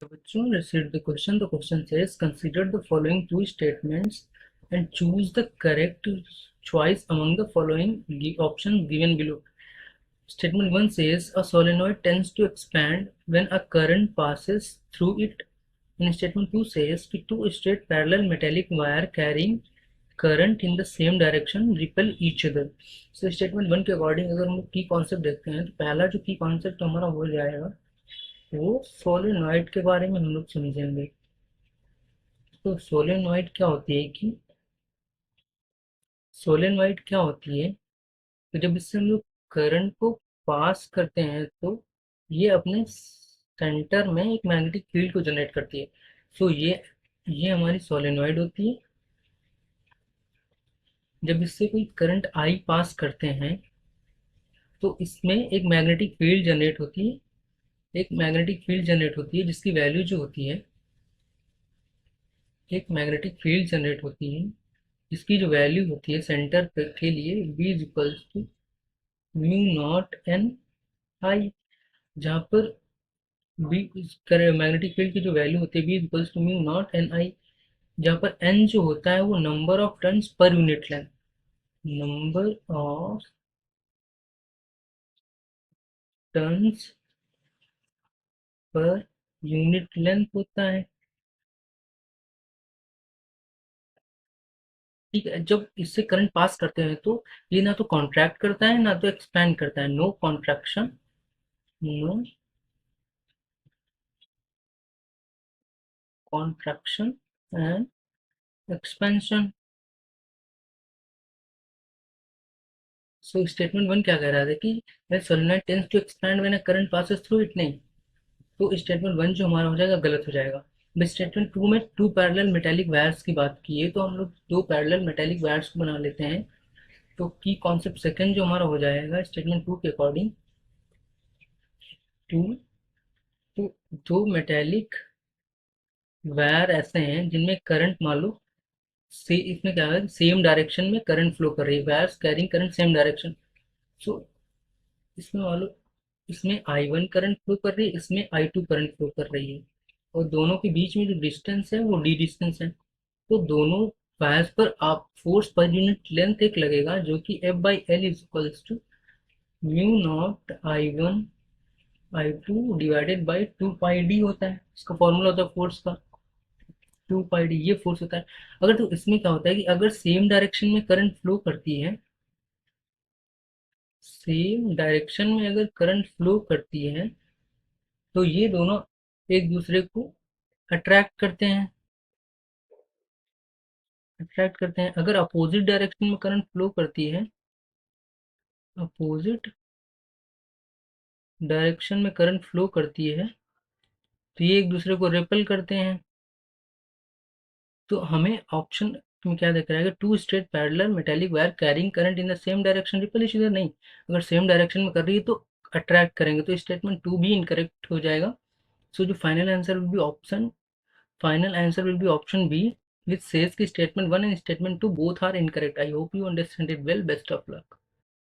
बच्चों, let's read the question. The question says, consider the following two statements and choose the correct choice among the following options given below. Statement 1 says, a solenoid tends to expand when a current passes through it. And statement 2 says, two straight parallel metallic wire carrying current in the same direction repel each other. So statement 1 के according अगर हम लोग की concept देखते हैं तो पहला जो की कॉन्सेप्ट हमारा हो जाएगा वो सोलेनॉइड के बारे में हम लोग समझेंगे। तो सोलेनॉइड क्या होती है कि सोलेनॉइड क्या होती है, तो जब इससे हम लोग करंट को पास करते हैं तो ये अपने सेंटर में एक मैग्नेटिक फील्ड को जनरेट करती है। सो ये हमारी सोलेनॉइड होती है। जब इससे कोई करंट आई पास करते हैं तो इसमें एक मैग्नेटिक फील्ड जनरेट होती है, एक मैग्नेटिक फील्ड जनरेट होती है जिसकी वैल्यू जो होती है, एक मैग्नेटिक फील्ड जनरेट होती है इसकी जो वैल्यू होती है सेंटर के लिए v is equals to mu naught n i, जहाँ पर बी मैग्नेटिक फील्ड की जो वैल्यू होती है v is equals to mu naught n i, जहाँ पर n जो होता है वो number of turns per unit length, number of turns per unit length होता है। ठीक है, जब इससे करंट पास करते हैं तो ये ना तो कॉन्ट्रैक्ट करता है ना तो एक्सपैंड करता है, no contraction, no contraction and expansion. So statement one क्या कह रहा था कि solenoid tends to expand when a current passes through it, नहीं। तो स्टेटमेंट वन जो हमारा हो जाएगा गलत हो जाएगा। अब स्टेटमेंट टू में टू पैरेलल मेटेलिक वायर्स की बात की है तो हम लोग दो पैरेलल मेटेलिक वायर्स को बना लेते हैं। तो की कॉन्सेप्ट सेकंड जो हमारा हो जाएगा स्टेटमेंट टू के अकॉर्डिंग, टू तो दो मेटेलिक वायर ऐसे हैं जिनमें करंट मान लो से इसमें क्या है सेम डायरेक्शन में करंट फ्लो कर रही है, wires carrying current same direction. So इसमें मान लो इसमें I1 करंट फ्लो कर रही है, इसमें I2 करंट फ्लो कर रही है और दोनों के बीच में जो डिस्टेंस है वो d डिस्टेंस है। तो दोनों वायर्स पर आप फोर्स पर यूनिट लेंथ एक लगेगा जो कि F/L is equals to mu naught I1 I2 divided by 2 pi d होता है, इसका फॉर्मूला होता है फोर्स का, 2 पाई d ये फोर्स होता है। अगर तो इसमें क्या होता है कि अगर सेम डायरेक्शन में करंट फ्लो करती है, सेम डायरेक्शन में अगर करंट फ्लो करती है तो ये दोनों एक दूसरे को अट्रैक्ट करते हैं, अट्रैक्ट करते हैं। अगर अपोजिट डायरेक्शन में करंट फ्लो करती है, अपोजिट डायरेक्शन में करंट फ्लो करती है तो ये एक दूसरे को रिपेल करते हैं। तो हमें ऑप्शन में क्या दिख रहा है कि two straight parallel metallic wire carrying current in the same direction repel each other, नहीं। अगर सेम डायरेक्शन में कर रही है तो अट्रैक्ट करेंगे, तो स्टेटमेंट टू भी इनकरेक्ट हो जाएगा। सो जो final answer will be option, final answer will be option B, which says कि statement 1 and statement 2 both are incorrect. I hope you understand it well. Best of luck.